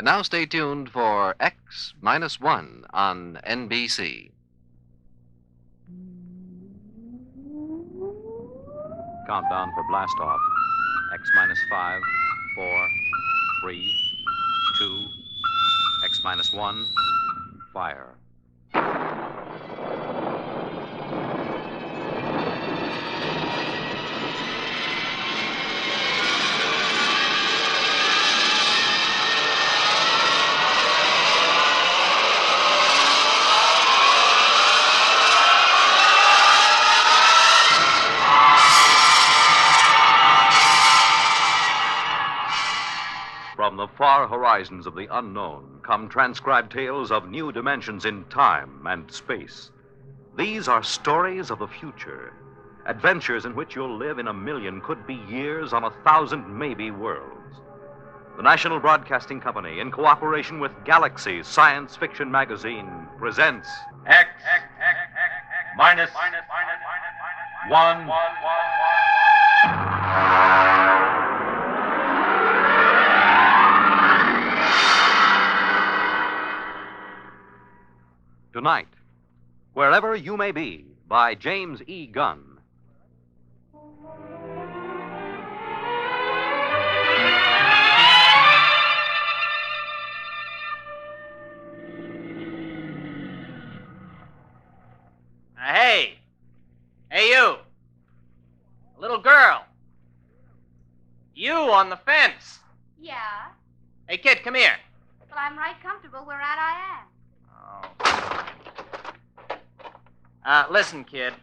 now stay tuned for X-1 on NBC. Countdown for blast-off. X-5, 4, 3, 2, X-1, fire. From the far horizons of the unknown come transcribed tales of new dimensions in time and space. These are stories of the future, adventures in which you'll live in a million, could be years, on 1,000 maybe worlds. The National Broadcasting Company, in cooperation with Galaxy Science Fiction Magazine, presents X-1. Tonight, Wherever You May Be, by James E. Gunn. Hey! Hey, you! Little girl! You on the fence! Yeah? Hey, kid, come here. Well, I'm right comfortable where I am. Listen, kid.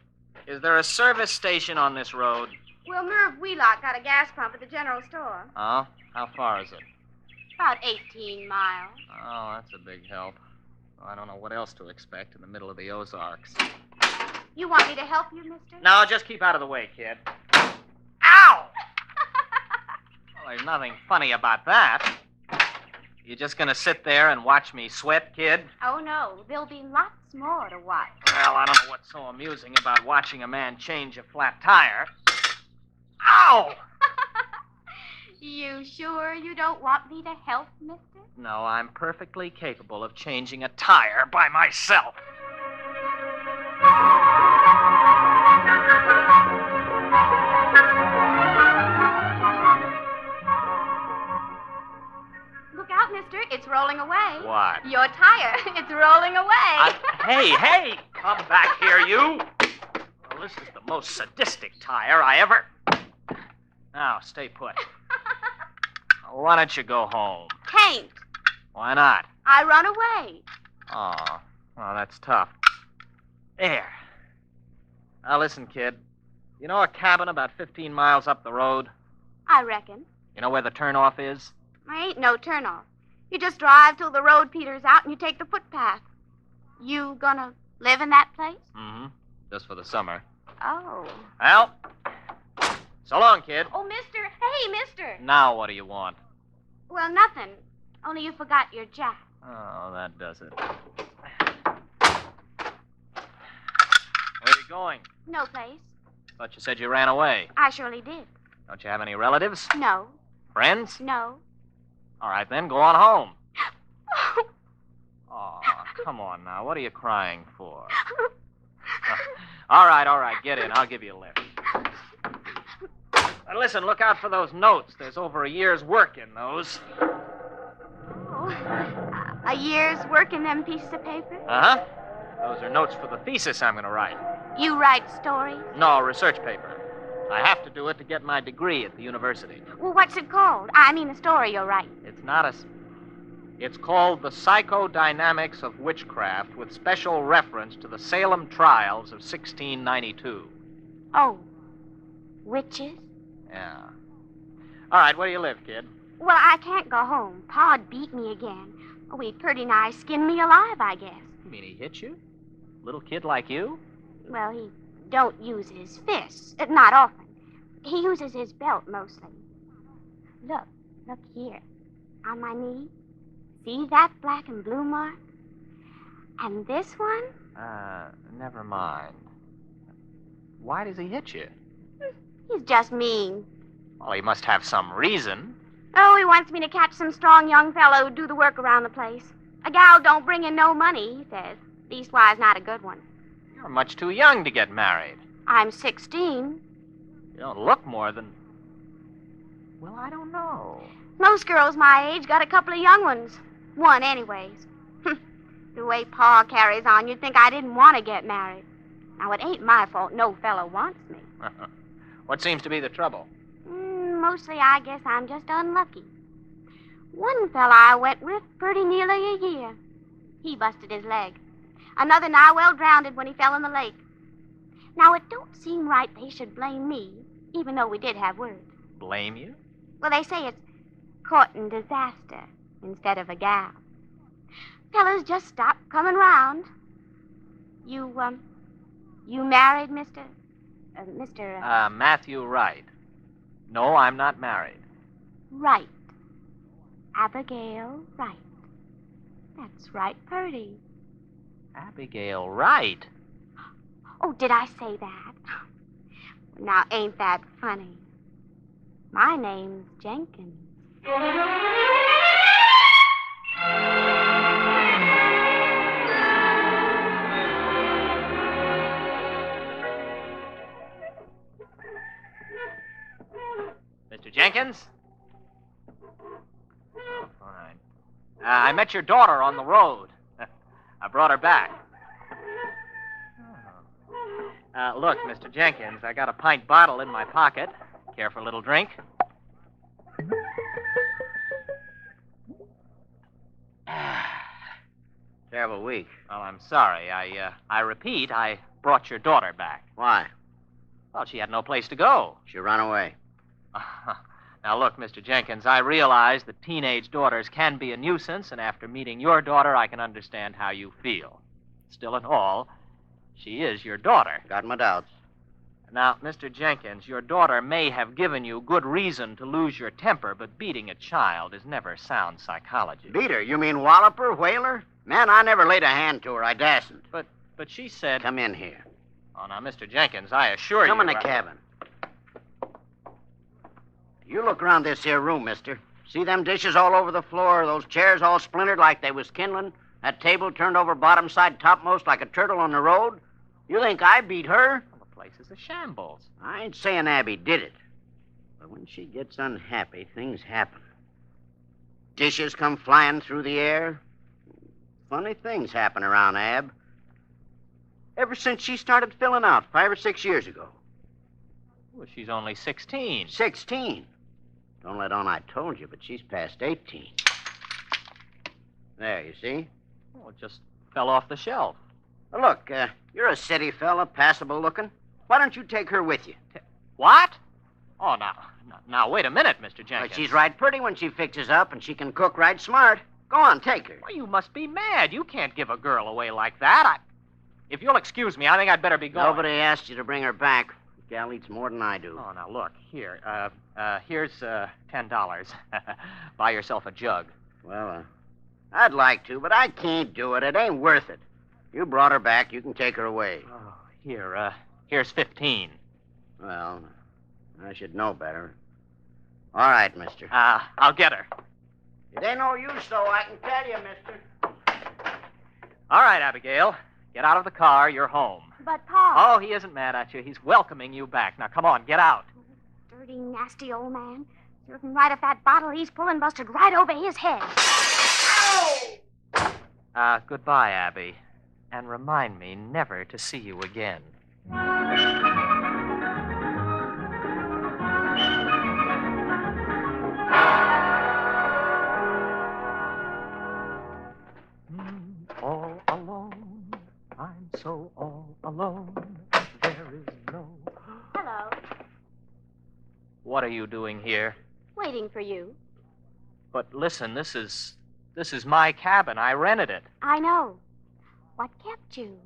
Is there a service station on this road? Well, Merv Wheelock got a gas pump at the general store. Oh? How far is it? About 18 miles. Oh, that's a big help. Well, I don't know what else to expect in the middle of the Ozarks. You want me to help you, mister? No, just keep out of the way, kid. Ow! Well, there's nothing funny about that. You just gonna sit there and watch me sweat, kid? Oh, no. There'll be lots more to watch. Well, I don't know what's so amusing about watching a man change a flat tire. Ow! You sure you don't want me to help, mister? No, I'm perfectly capable of changing a tire by myself. Look out, mister. It's rolling away. What? Your tire. It's rolling away. Hey, come back here, you. Well, this is the most sadistic tire I ever... Now, stay put. Why don't you go home? Can't. Why not? I run away. Oh, well, that's tough. There. Now, listen, kid. You know a cabin about 15 miles up the road? I reckon. You know where the turnoff is? There ain't no turnoff. You just drive till the road peters out and you take the footpath. You gonna live in that place? Mm-hmm. Just for the summer. Oh. Well, so long, kid. Oh, mister. Hey, mister. Now what do you want? Well, nothing. Only you forgot your jack. Oh, that does it. Where are you going? No place. Thought you said you ran away. I surely did. Don't you have any relatives? No. Friends? No. All right, then, go on home. Oh, come on now. What are you crying for? All right, get in. I'll give you a lift. But listen, look out for those notes. There's over a year's work in those. Oh. A year's work in them pieces of paper? Uh-huh. Those are notes for the thesis I'm going to write. You write stories? No, research paper. I have to do it to get my degree at the university. Well, what's it called? I mean the story you'll write. It's called The Psychodynamics of Witchcraft, with special reference to the Salem trials of 1692. Oh. Witches? Yeah. All right, where do you live, kid? Well, I can't go home. Pa'd beat me again. Oh, he'd pretty nigh skinned me alive, I guess. You mean he hit you? Little kid like you? Well, he don't use his fists. Not often. He uses his belt mostly. Look here. On my knee. See that black and blue mark? And this one? Never mind. Why does he hit you? He's just mean. Well, he must have some reason. Oh, he wants me to catch some strong young fellow who'd do the work around the place. A gal don't bring in no money, he says. Leastwise, not a good one. You're much too young to get married. I'm 16. You don't look more than... Well, I don't know. Most girls my age got a couple of young ones. One, anyways. The way Pa carries on, you'd think I didn't want to get married. Now, it ain't my fault no fellow wants me. What seems to be the trouble? Mostly, I guess I'm just unlucky. One fella I went with pretty nearly a year. He busted his leg. Another nigh well drowned when he fell in the lake. Now, it don't seem right they should blame me, even though we did have words. Blame you? Well, they say it's courting disaster instead of a gal. Fellas just stop coming round. You married, Mr. Matthew Wright. No, I'm not married. Wright. Abigail Wright. That's right, Purdy. Abigail Wright? Oh, did I say that? Now, ain't that funny? My name's Jenkins. Mr. Jenkins? Oh, fine. I met your daughter on the road. I brought her back. Look, Mr. Jenkins, I got a pint bottle in my pocket. Care for a little drink? Terrible week. Well, I'm sorry. I repeat, I brought your daughter back. Why? Well, she had no place to go. She ran away. Now, look, Mr. Jenkins, I realize that teenage daughters can be a nuisance, and after meeting your daughter, I can understand how you feel. Still in all, she is your daughter. Got my doubts. Now, Mr. Jenkins, your daughter may have given you good reason to lose your temper, but beating a child is never sound psychology. Beat her? You mean wallop her, whale her? Man, I never laid a hand to her. I dasn't. But she said... Come in here. Oh, now, Mr. Jenkins, I assure you... Come in the cabin. You look around this here room, mister. See them dishes all over the floor, those chairs all splintered like they was kindling, that table turned over bottom side topmost like a turtle on the road? You think I beat her? Well, the place is a shambles. I ain't saying Abby did it. But when she gets unhappy, things happen. Dishes come flying through the air. Funny things happen around Ab. Ever since she started filling out 5 or 6 years ago. Well, she's only 16. 16? Don't let on I told you, but she's past 18. There, you see? Well, it just fell off the shelf. Well, look, you're a city fella, passable looking. Why don't you take her with you? What? Oh, now, wait a minute, Mr. Jenkins. Well, she's right pretty when she fixes up, and she can cook right smart. Go on, take her. Well, you must be mad. You can't give a girl away like that. If you'll excuse me, I think I'd better be going. Nobody asked you to bring her back. The gal eats more than I do. Oh, now, look, here. Here's $10. Buy yourself a jug. Well, I'd like to, but I can't do it. It ain't worth it. You brought her back. You can take her away. Oh, here's 15. Well, I should know better. All right, mister. I'll get her. It ain't no use, though, I can tell you, mister. All right, Abigail. Get out of the car. You're home. But, Pa... Oh, he isn't mad at you. He's welcoming you back. Now, come on, get out. Dirty, nasty old man. Looking right at that bottle he's pulling busted right over his head. Goodbye, Abby. And remind me never to see you again. All alone. I'm so all alone. There is no... Hello. What are you doing here? Waiting for you. But listen, this is my cabin. I rented it. I know. What kept you?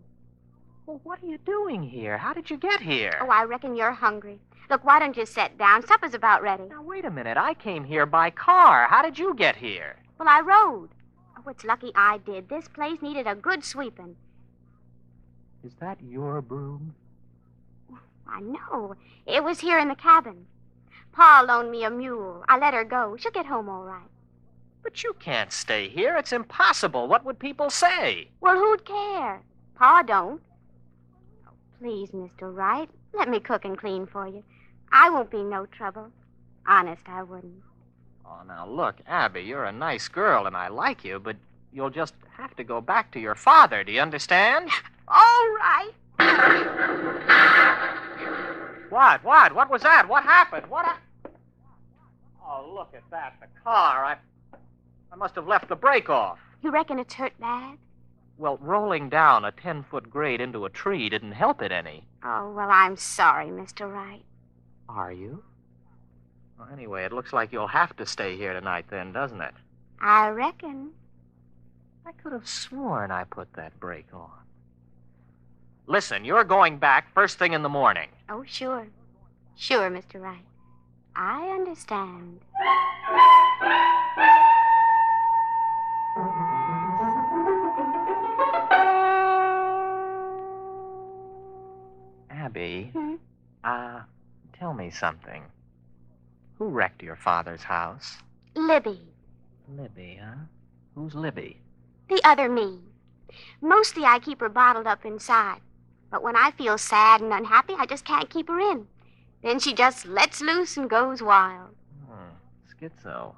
Well, what are you doing here? How did you get here? Oh, I reckon you're hungry. Look, why don't you sit down? Supper's about ready. Now, wait a minute. I came here by car. How did you get here? Well, I rode. Oh, it's lucky I did. This place needed a good sweeping. Is that your broom? I know. It was here in the cabin. Pa loaned me a mule. I let her go. She'll get home all right. But you can't stay here. It's impossible. What would people say? Well, who'd care? Pa don't. Oh, please, Mr. Wright, let me cook and clean for you. I won't be no trouble. Honest, I wouldn't. Oh, now look, Abby, you're a nice girl and I like you, but you'll just have to go back to your father. Do you understand? All right. What? What was that? What happened? Oh, look at that. The car. I must have left the brake off. You reckon it's hurt bad? Well, rolling down a 10-foot grade into a tree didn't help it any. Oh, well, I'm sorry, Mr. Wright. Are you? Well, anyway, it looks like you'll have to stay here tonight then, doesn't it? I reckon. I could have sworn I put that brake on. Listen, you're going back first thing in the morning. Oh, sure. Sure, Mr. Wright. I understand. Abby, Hmm? tell me something. Who wrecked your father's house? Libby. Libby, huh? Who's Libby? The other me. Mostly I keep her bottled up inside. But when I feel sad and unhappy, I just can't keep her in. Then she just lets loose and goes wild. Schizo.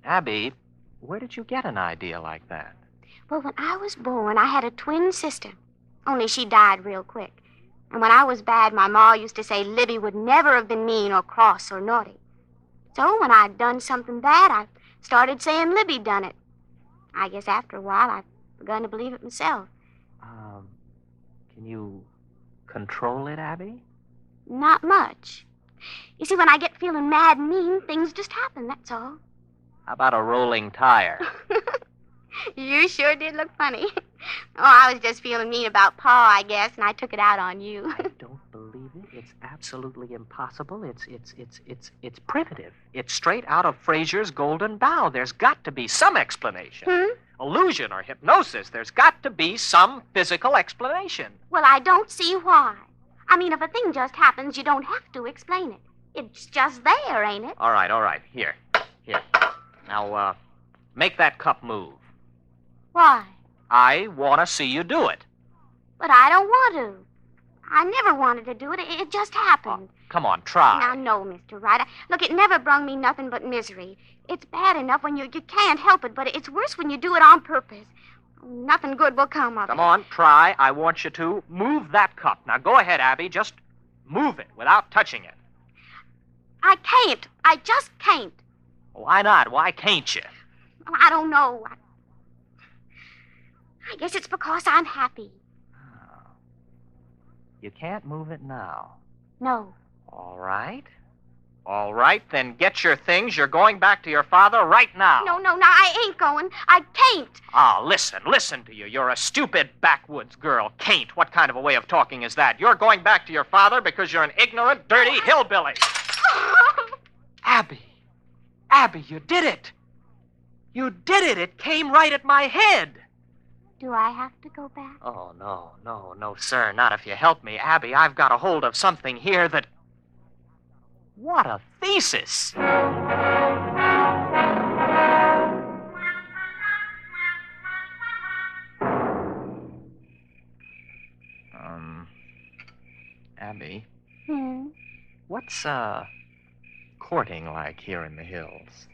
Abby, where did you get an idea like that? Well, when I was born, I had a twin sister. Only she died real quick. And when I was bad, my ma used to say Libby would never have been mean or cross or naughty. So when I'd done something bad, I started saying Libby done it. I guess after a while, I begun to believe it myself. Can you control it, Abby? Not much. You see, when I get feeling mad and mean, things just happen, that's all. How about a rolling tire? You sure did look funny. Oh, I was just feeling mean about Pa, I guess, and I took it out on you. I don't believe it. It's absolutely impossible. It's primitive. It's straight out of Fraser's Golden Bough. There's got to be some explanation. Illusion or hypnosis. There's got to be some physical explanation. Well, I don't see why. I mean, if a thing just happens, you don't have to explain it. It's just there, ain't it? All right. Here. Now, make that cup move. Why? I want to see you do it. But I don't want to. I never wanted to do it. It just happened. Come on, try. Now, no, Mr. Wright. Look, it never brung me nothing but misery. It's bad enough when you can't help it, but it's worse when you do it on purpose. Nothing good will come of it. Come on, try. I want you to move that cup. Now, go ahead, Abby. Just move it without touching it. I can't. I just can't. Why not? Why can't you? I don't know. I guess it's because I'm happy. You can't move it now. No. All right, then get your things. You're going back to your father right now. No, I ain't going. I can't. Listen to you. You're a stupid backwoods girl. Can't. What kind of a way of talking is that? You're going back to your father because you're an ignorant, dirty hillbilly. Abby, you did it. You did it. It came right at my head. Do I have to go back? Oh, no, sir. Not if you help me. Abby, I've got a hold of something here that... What a thesis! Abby, what's, courting like here in the hills?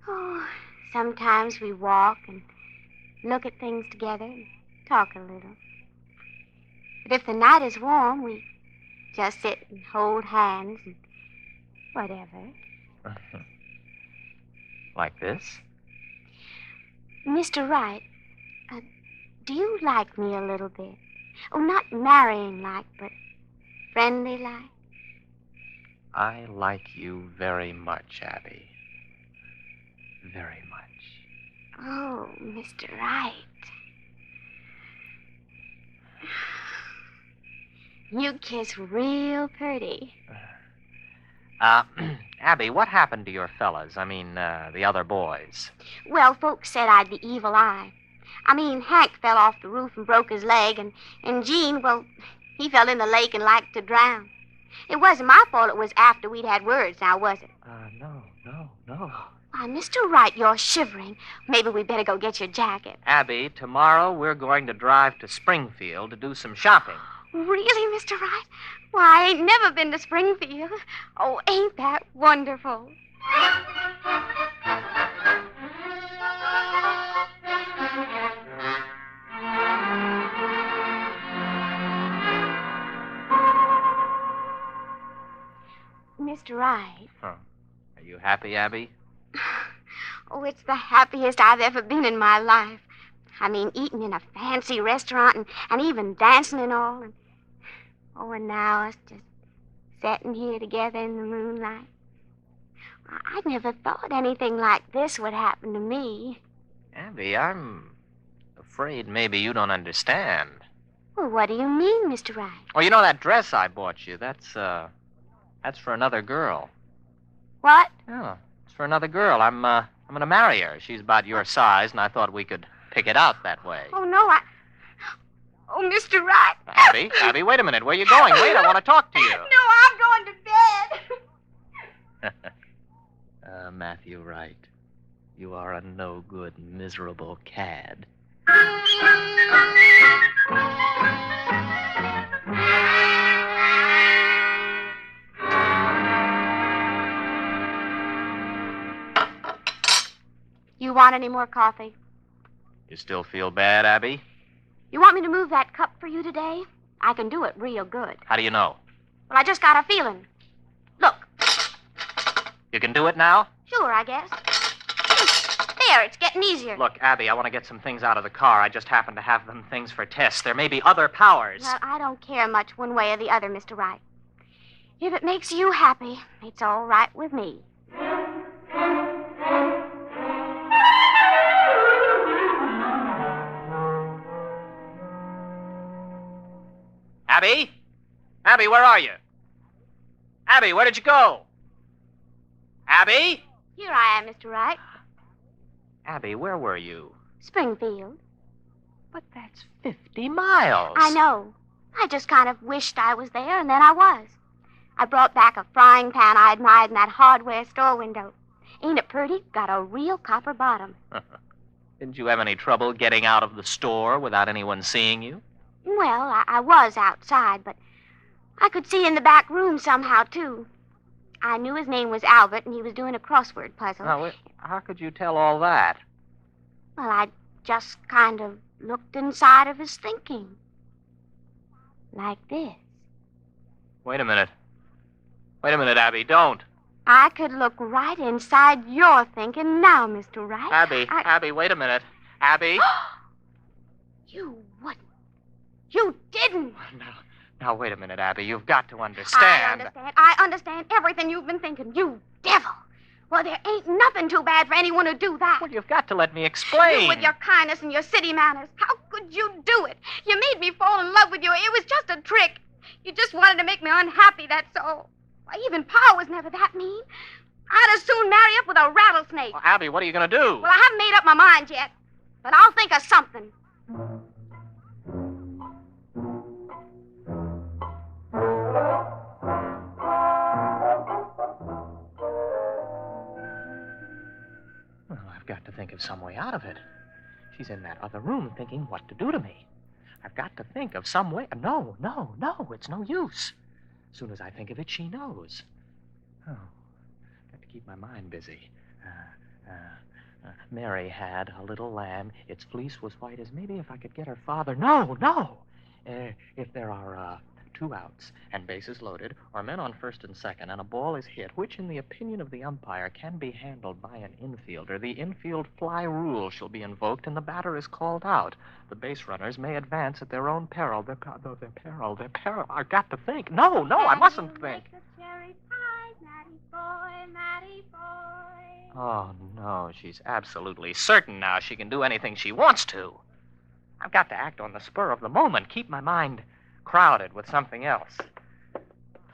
Oh, sometimes we walk and look at things together and talk a little. But if the night is warm, we just sit and hold hands and whatever. Like this? Mr. Wright, do you like me a little bit? Oh, not marrying like, but friendly like? I like you very much, Abby. Very much. Oh, Mr. Wright. You kiss real pretty. Abby, what happened to your fellas? I mean, the other boys. Well, folks said I'd the evil eye. I mean, Hank fell off the roof and broke his leg, and Gene, well, he fell in the lake and liked to drown. It wasn't my fault it was after we'd had words, now was it? No. Why, Mr. Wright, you're shivering. Maybe we'd better go get your jacket. Abby, tomorrow we're going to drive to Springfield to do some shopping. Really, Mr. Wright? Why, I ain't never been to Springfield. Oh, ain't that wonderful? Mr. Wright. Huh. Are you happy, Abby? Oh, it's the happiest I've ever been in my life. I mean, eating in a fancy restaurant and even dancing and all. And now us just sitting here together in the moonlight. I never thought anything like this would happen to me. Abby, I'm afraid maybe you don't understand. Well, what do you mean, Mr. Wright? Well, you know that dress I bought you, that's for another girl. What? Yeah, it's for another girl. I'm going to marry her. She's about your size, and I thought we could pick it out that way. Oh, no, Oh, Mr. Wright. Abby, wait a minute. Where are you going? Wait, I want to talk to you. No, I'm going to bed. Matthew Wright, you are a no-good, miserable cad. You want any more coffee? You still feel bad, Abby? You want me to move that cup for you today? I can do it real good. How do you know? Well, I just got a feeling. Look. You can do it now? Sure, I guess. There, it's getting easier. Look, Abby, I want to get some things out of the car. I just happen to have them things for tests. There may be other powers. Well, I don't care much one way or the other, Mr. Wright. If it makes you happy, it's all right with me. Abby? Abby, where are you? Abby, where did you go? Abby? Here I am, Mr. Wright. Abby, where were you? Springfield. But that's 50 miles. I know. I just kind of wished I was there, and then I was. I brought back a frying pan I admired in that hardware store window. Ain't it pretty? Got a real copper bottom. Didn't you have any trouble getting out of the store without anyone seeing you? Well, I was outside, but I could see in the back room somehow, too. I knew his name was Albert, and he was doing a crossword puzzle. Now, how could you tell all that? Well, I just kind of looked inside of his thinking. Like this. Wait a minute. Wait a minute, Abby, don't. I could look right inside your thinking now, Mr. Wright. Abby, wait a minute. Abby? You wouldn't. You didn't. Now, wait a minute, Abby. You've got to understand. I understand everything you've been thinking, you devil. Well, there ain't nothing too bad for anyone to do that. Well, you've got to let me explain. You with your kindness and your city manners. How could you do it? You made me fall in love with you. It was just a trick. You just wanted to make me unhappy, that's all. Why, even Pa was never that mean. I'd as soon marry up with a rattlesnake. Well, Abby, what are you going to do? Well, I haven't made up my mind yet. But I'll think of something. I've got to think of some way out of it. She's in that other room thinking what to do to me. I've got to think of some way. No, it's no use. As soon as I think of it, she knows. Oh, got to keep my mind busy. Mary had a little lamb. Its fleece was white as maybe if I could get her father. No. If there are 2 outs and bases loaded, or men on first and second, and a ball is hit, which, in the opinion of the umpire, can be handled by an infielder, the infield fly rule shall be invoked, and the batter is called out. The base runners may advance at their own peril. Their peril. I've got to think. No, I mustn't think. Make a cherry pie, Matty boy. Oh, no, she's absolutely certain now she can do anything she wants to. I've got to act on the spur of the moment, keep my mind crowded with something else.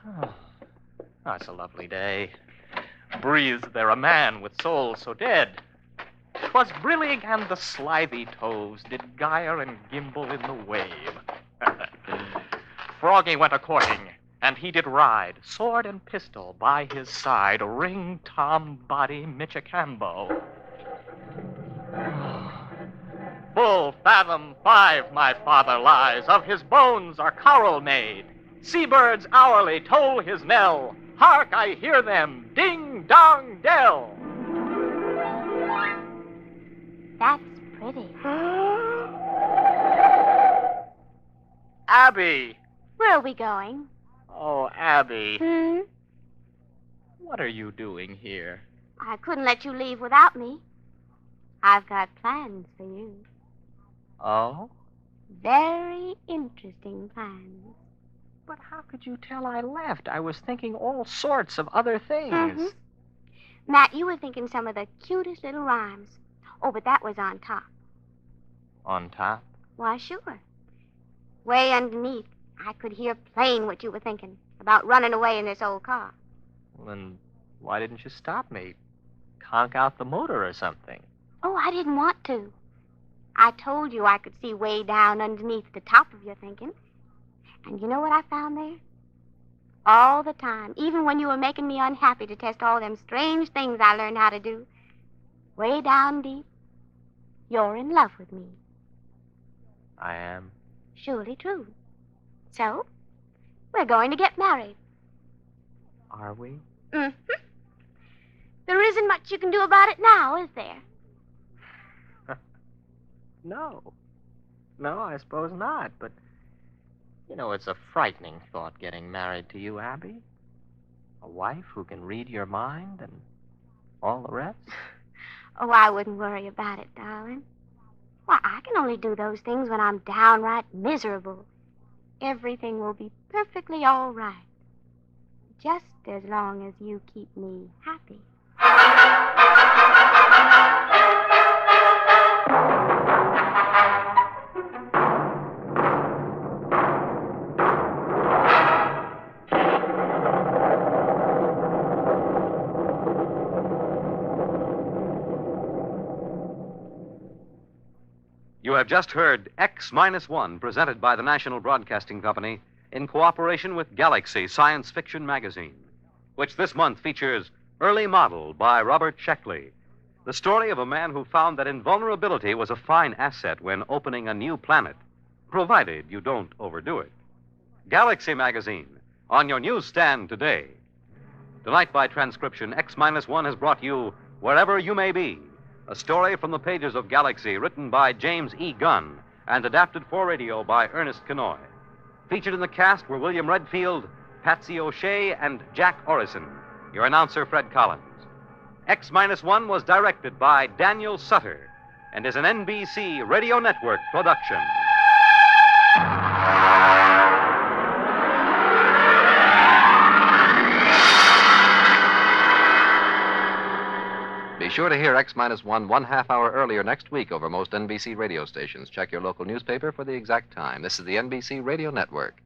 Oh, it's a lovely day. Breathes there a man with soul so dead. 'Twas brillig and the slithy toves did gyre and gimble in the wave. Froggy went a-courting, And he did ride, sword and pistol by his side, ring Tom Body Michicambo. Full fathom 5 my father lies, of his bones are coral made. Seabirds hourly toll his knell. Hark, I hear them, ding dong dell. That's pretty. Abby! Where are we going? Oh, Abby, Hmm? what are you doing here? I couldn't let you leave without me. I've got plans for you. Oh? Very interesting plans. But how could you tell I left? I was thinking all sorts of other things. Mhm. Matt, you were thinking some of the cutest little rhymes. Oh, but that was on top. On top? Why, sure. Way underneath, I could hear plain what you were thinking about running away in this old car. Well, then why didn't you stop me? Conk out the motor or something. Oh, I didn't want to. I told you I could see way down underneath the top of your thinking. And you know what I found there? All the time, even when you were making me unhappy to test all them strange things I learned how to do, way down deep, you're in love with me. I am. Surely true. So, we're going to get married. Are we? Mm-hmm. There isn't much you can do about it now, is there? No. No, I suppose not. But, you know, it's a frightening thought getting married to you, Abby. A wife who can read your mind and all the rest. Oh, I wouldn't worry about it, darling. Why, I can only do those things when I'm downright miserable. Everything will be perfectly all right. Just as long as you keep me happy. You have just heard X-1, presented by the National Broadcasting Company in cooperation with Galaxy Science Fiction Magazine, which this month features Early Model by Robert Sheckley, the story of a man who found that invulnerability was a fine asset when opening a new planet, provided you don't overdo it. Galaxy Magazine, on your newsstand today. Tonight, by transcription, X-1 has brought you Wherever You May Be, a story from the pages of Galaxy written by James E. Gunn and adapted for radio by Ernest Kenoy. Featured in the cast were William Redfield, Patsy O'Shea, and Jack Orrison. Your announcer, Fred Collins. X-1 was directed by Daniel Sutter and is an NBC Radio Network production. Be sure to hear X-1 one half hour earlier next week over most NBC radio stations. Check your local newspaper for the exact time. This is the NBC Radio Network.